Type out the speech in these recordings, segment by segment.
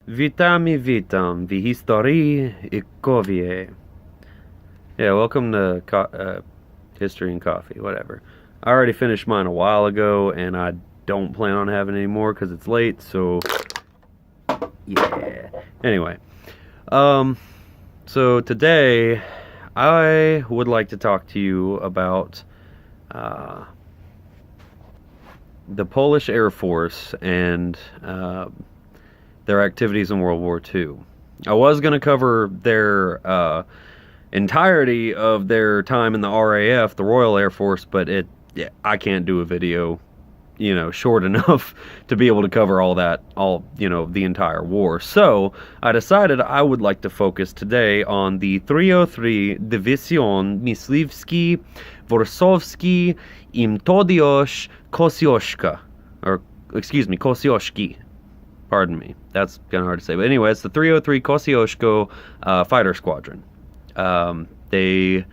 Witam w historii I kowie. Yeah, welcome to History and Coffee, whatever. I already finished mine a while ago, and I don't plan on having any more because it's late, so yeah. Anyway, um, so today I would like to talk to you about uh, the Polish Air Force and their activities in World War II. I was going to cover their entirety of their time in the RAF, the Royal Air Force, but I can't do a video, short enough to be able to cover the entire war. So I decided I would like to focus today on the 303 Dywizjon Myśliwski, Warszawski, Tadeusz, Kościuszka, Kościuszki. Pardon me. That's kind of hard to say. But anyway, it's the 303 Kościuszko Fighter Squadron. They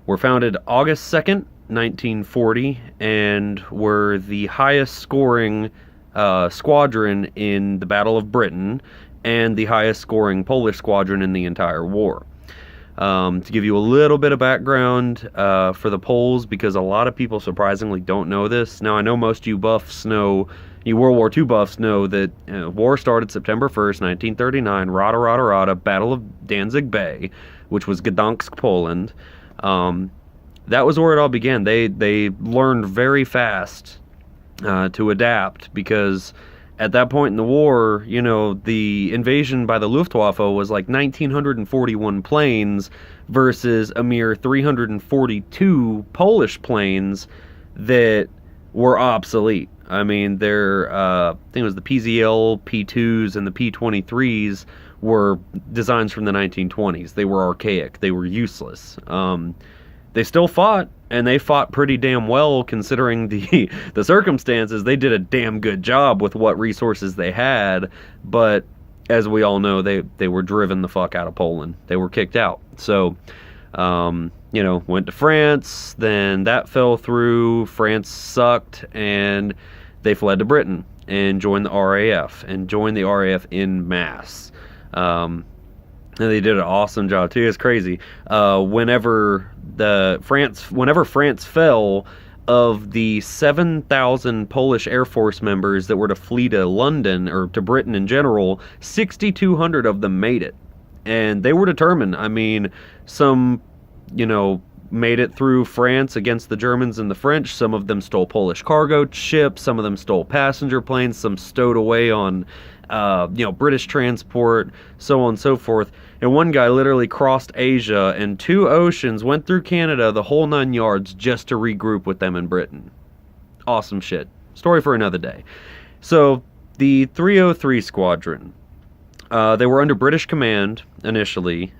were founded August 2nd, 1940, and were the highest scoring squadron in the Battle of Britain and the highest scoring Polish squadron in the entire war. To give you a little bit of background for the Poles, because a lot of people surprisingly don't know this. Now, I know most you World War II buffs know that war started September 1st, 1939, Rada, Battle of Danzig Bay, which was Gdansk, Poland. That was where it all began. They learned very fast to adapt, because at that point in the war, the invasion by the Luftwaffe was like 1,941 planes versus a mere 342 Polish planes that were obsolete. I mean, I think it was the PZL, P2s, and the P23s were designs from the 1920s. They were archaic. They were useless. They still fought, and they fought pretty damn well considering the circumstances. They did a damn good job with what resources they had, but as we all know, they were driven the fuck out of Poland. They were kicked out. So, went to France, then that fell through. France sucked, and they fled to Britain and joined the RAF, en masse. And they did an awesome job too. It's crazy. Whenever France fell, of the 7,000 Polish Air Force members that were to flee to London, or to Britain in general, 6,200 of them made it. And they were determined. I mean, some, made it through France against the Germans and the French. Some of them stole Polish cargo ships. Some of them stole passenger planes. Some stowed away on, British transport, so on and so forth. And one guy literally crossed Asia and 2 oceans, went through Canada, the whole 9 yards, just to regroup with them in Britain. Awesome shit. Story for another day. So, the 303 Squadron. They were under British command initially,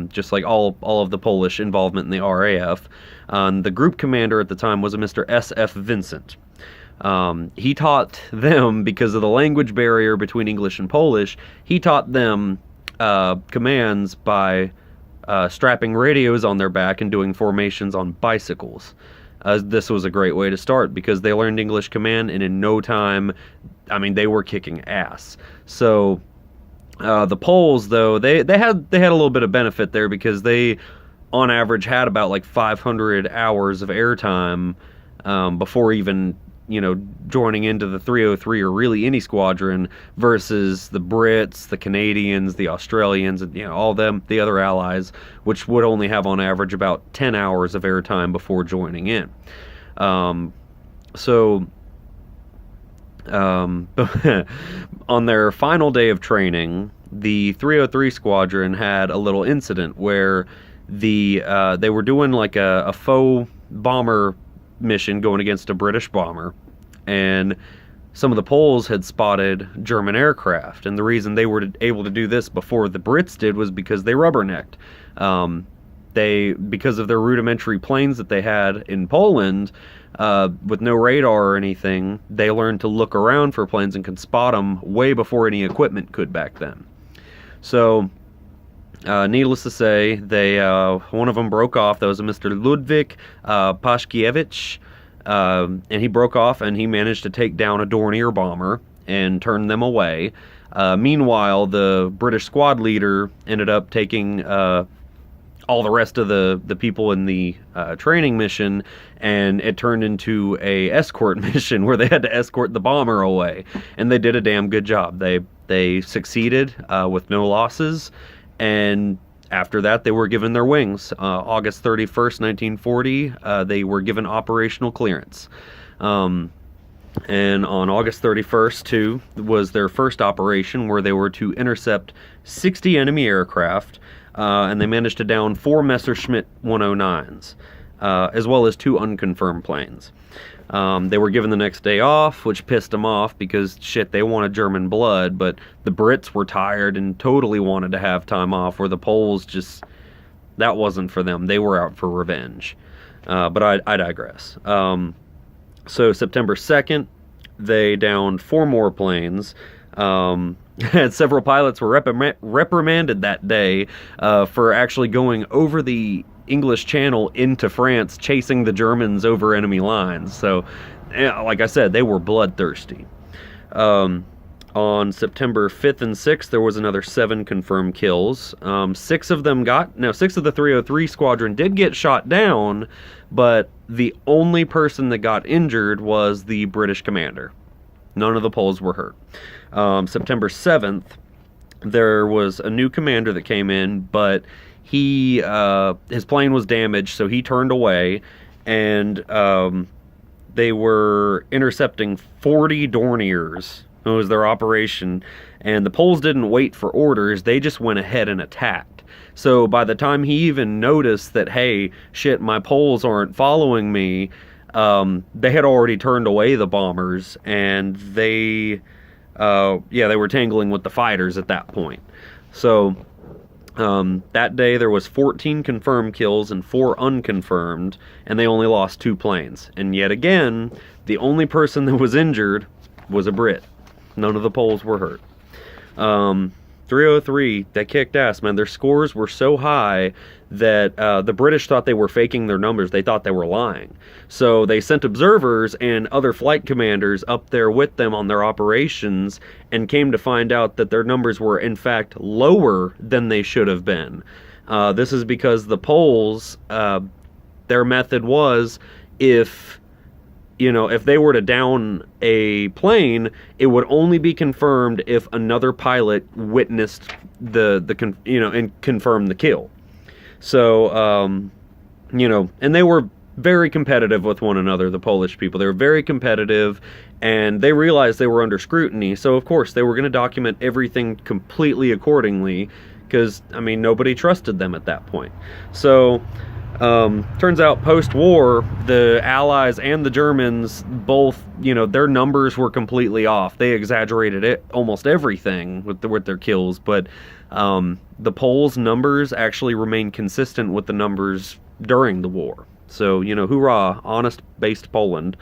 just like all of the Polish involvement in the RAF. The group commander at the time was a Mr. S.F. Vincent. He taught them, because of the language barrier between English and Polish, he taught them commands by strapping radios on their back and doing formations on bicycles. This was a great way to start, because they learned English command, and in no time, they were kicking ass. So the Poles, though, they had a little bit of benefit there, because they, on average, had about like 500 hours of airtime before even joining into the 303 or really any squadron, versus the Brits, the Canadians, the Australians, and all them, the other allies, which would only have on average about 10 hours of airtime before joining in. On their final day of training, the 303 Squadron had a little incident where they were doing like a faux bomber mission going against a British bomber, and some of the Poles had spotted German aircraft, and the reason they were able to do this before the Brits did was because they rubbernecked. Because of their rudimentary planes that they had in Poland, with no radar or anything, they learned to look around for planes and could spot them way before any equipment could back then. So, needless to say, one of them broke off. That was a Mr. Ludwik Paszkiewicz, and he broke off, and he managed to take down a Dornier bomber and turn them away. Meanwhile, the British squad leader ended up taking all the rest of the people in the training mission, and it turned into a escort mission where they had to escort the bomber away, and they did a damn good job. They succeeded with no losses, and after that they were given their wings. August 31st, 1940, they were given operational clearance. And on August 31st, too, was their first operation where they were to intercept 60 enemy aircraft, and they managed to down 4 Messerschmitt 109s, as well as 2 unconfirmed planes. They were given the next day off, which pissed them off because, shit, they wanted German blood, but the Brits were tired and totally wanted to have time off, where the Poles just, that wasn't for them. They were out for revenge. But I digress. So September 2nd, they downed 4 more planes. And several pilots were reprimanded that day for actually going over the English Channel into France, chasing the Germans over enemy lines. So, like I said, they were bloodthirsty. On September 5th and 6th, there was another 7 confirmed kills. 6 of the 303 squadron did get shot down, but the only person that got injured was the British commander. None of the Poles were hurt. September 7th, there was a new commander that came in, but his plane was damaged, so he turned away, and they were intercepting 40 Dorniers. It was their operation, and the Poles didn't wait for orders. They just went ahead and attacked. So by the time he even noticed that, hey, shit, my Poles aren't following me, they had already turned away the bombers, and they were tangling with the fighters at that point. So that day there was 14 confirmed kills and 4 unconfirmed, and they only lost 2 planes. And yet again, the only person that was injured was a Brit. None of the Poles were hurt. 303, they kicked ass, man. Their scores were so high that the British thought they were faking their numbers. They thought they were lying. So they sent observers and other flight commanders up there with them on their operations, and came to find out that their numbers were in fact lower than they should have been. This is because the Poles, their method was, if they were to down a plane, it would only be confirmed if another pilot witnessed and confirmed the kill. So, and they were very competitive with one another, the Polish people. They were very competitive, and they realized they were under scrutiny. So, of course, they were going to document everything completely accordingly, because, nobody trusted them at that point. So, turns out post-war, the Allies and the Germans both, their numbers were completely off. They exaggerated almost everything with their kills, but the Poles' numbers actually remained consistent with the numbers during the war. So, hoorah, honest-based Poland.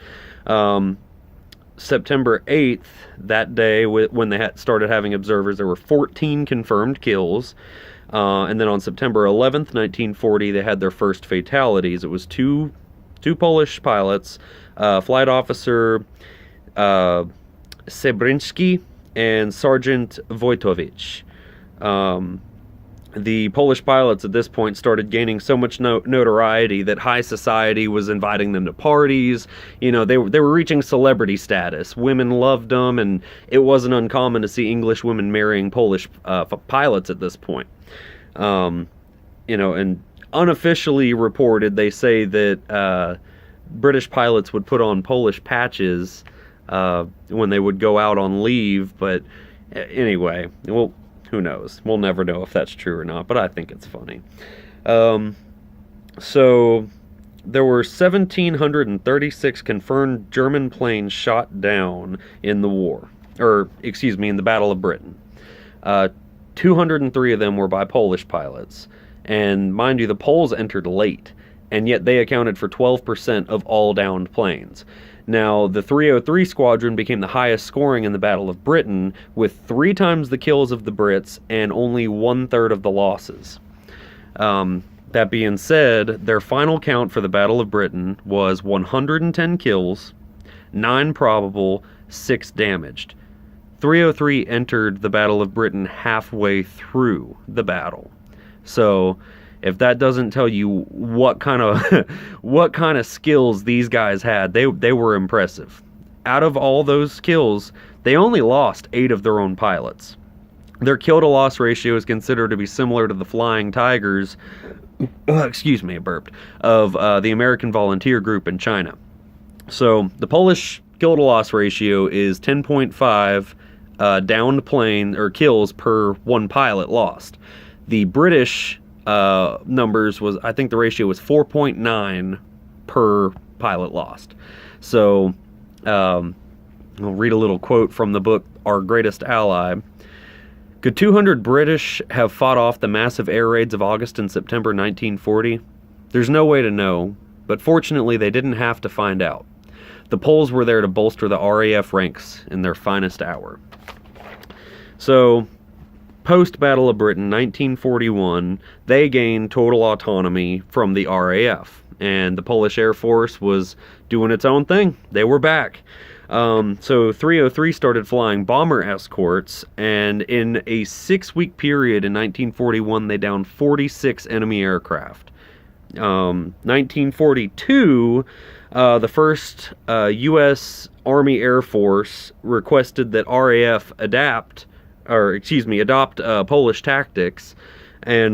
September 8th, that day, when they started having observers, there were 14 confirmed kills. And then on September 11th, 1940, they had their first fatalities. It was two Polish pilots, Flight Officer Sebrinski and Sergeant Wojtowicz. The Polish pilots at this point started gaining so much notoriety that high society was inviting them to parties. They were reaching celebrity status. Women loved them, and it wasn't uncommon to see English women marrying Polish pilots at this point. And unofficially reported, they say that British pilots would put on Polish patches when they would go out on leave. But anyway, well, who knows? We'll never know if that's true or not, but I think it's funny. So there were 1,736 confirmed German planes shot down in the war, in the Battle of Britain. 203 of them were by Polish pilots. And mind you, the Poles entered late, and yet they accounted for 12% of all downed planes. Now, the 303 squadron became the highest scoring in the Battle of Britain, with 3 times the kills of the Brits and only 1/3 of the losses. That being said, their final count for the Battle of Britain was 110 kills, 9 probable, 6 damaged. 303 entered the Battle of Britain halfway through the battle. So if that doesn't tell you what kind of what kind of skills these guys had, they were impressive. Out of all those skills, they only lost 8 of their own pilots. Their kill-to-loss ratio is considered to be similar to the Flying Tigers, excuse me, I burped, of the American Volunteer Group in China. So the Polish kill-to-loss ratio is 10.5 downed plane or kills per 1 pilot lost. The British numbers was, I think the ratio was 4.9 per pilot lost. So I'll read a little quote from the book Our Greatest Ally. Could 200 British have fought off the massive air raids of August and September 1940? There's no way to know, but fortunately they didn't have to find out. The Poles were there to bolster the RAF ranks in their finest hour. So, post-Battle of Britain, 1941, they gained total autonomy from the RAF, and the Polish Air Force was doing its own thing. They were back. So 303 started flying bomber escorts, and in a 6-week period in 1941, they downed 46 enemy aircraft. 1942, the first U.S. Army Air Force requested that RAF adopt Polish tactics, and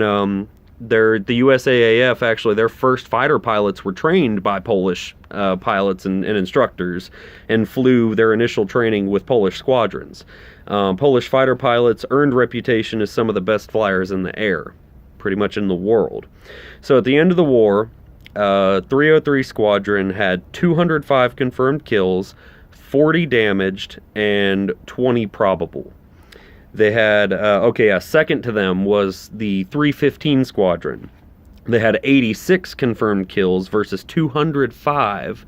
the USAAF, actually, their first fighter pilots were trained by Polish pilots and instructors, and flew their initial training with Polish squadrons. Polish fighter pilots earned reputation as some of the best flyers in the air, pretty much in the world. So at the end of the war, 303 Squadron had 205 confirmed kills, 40 damaged, and 20 probable. They had, second to them was the 315 Squadron. They had 86 confirmed kills versus 205,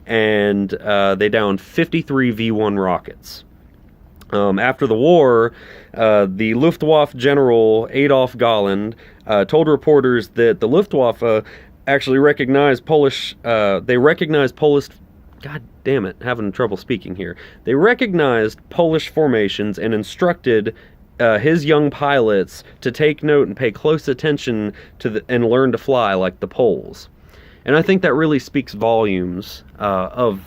and they downed 53 V-1 rockets. After the war, the Luftwaffe General Adolf Galland told reporters that the Luftwaffe actually recognized Polish, God damn it, having trouble speaking here. They recognized Polish formations and instructed his young pilots to take note and pay close attention to and learn to fly like the Poles. And I think that really speaks volumes of,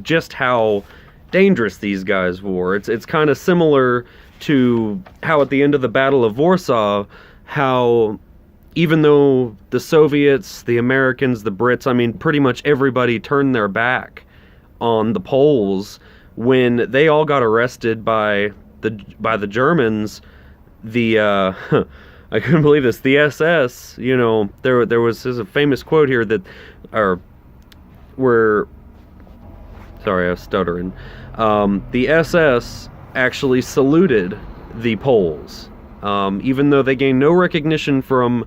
just how dangerous these guys were. It's kind of similar to how at the end of the Battle of Warsaw, how even though the Soviets, the Americans, the Brits, pretty much everybody turned their back on the Poles when they all got arrested by the Germans. I couldn't believe this. The SS, there was a famous quote here that, sorry, I was stuttering. The SS actually saluted the Poles, even though they gained no recognition from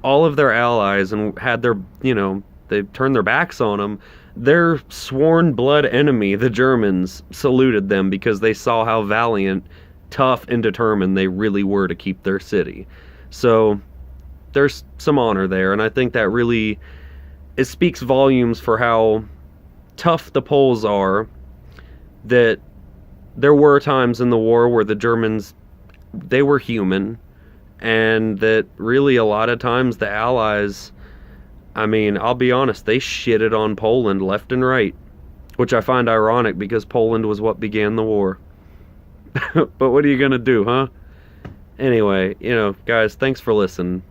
all of their allies and had they turned their backs on them. Their sworn blood enemy, the Germans, saluted them because they saw how valiant, tough, and determined they really were to keep their city. So there's some honor there, and I think that really, it speaks volumes for how tough the Poles are, that there were times in the war where the Germans, they were human, and that really a lot of times the Allies, I'll be honest, they shitted on Poland left and right, which I find ironic because Poland was what began the war. But what are you gonna do, huh? Anyway, guys, thanks for listening.